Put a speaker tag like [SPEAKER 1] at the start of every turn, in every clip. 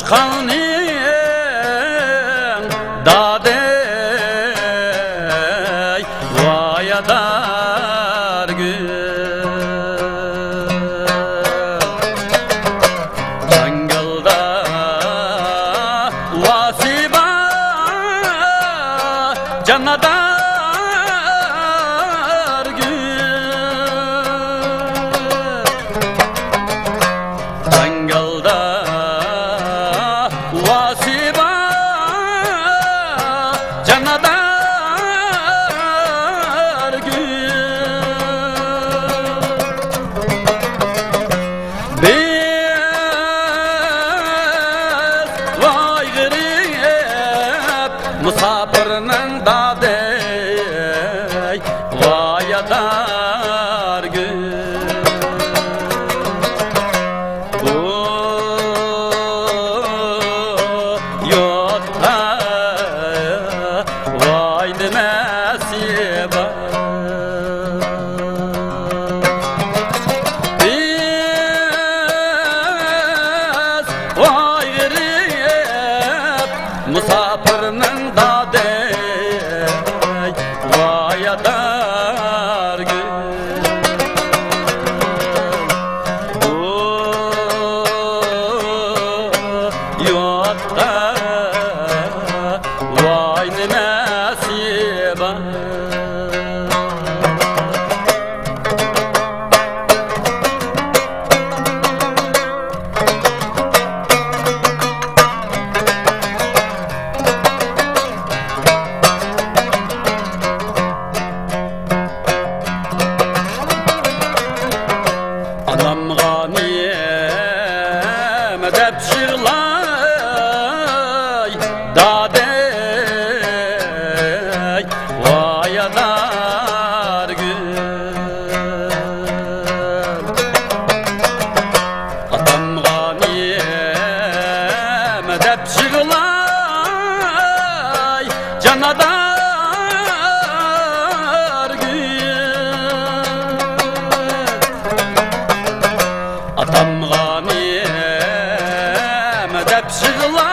[SPEAKER 1] aşkanın dadey vayadar gün Cangılda vasiba canadar gün Cangılda vasiba canadar gün biz vay gırip musafirinin dadey vayadar gün Musafirinin dadey vayadar gün yotta vay nasiba Dep şığlay dadey vayadar gün Atam ganiyem dep şığlay canadar gün Atam dep şığlay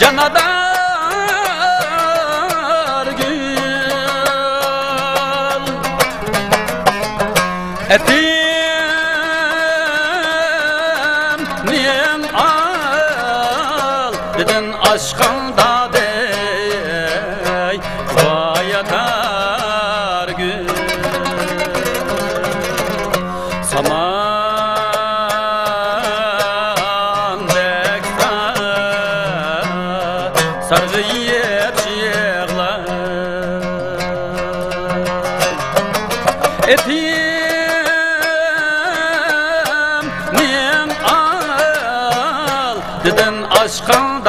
[SPEAKER 1] canadar gün etim niyen al dedin aşkın dadey vayadar gün sargıyıp çığlar etim niyen al dedin aşkın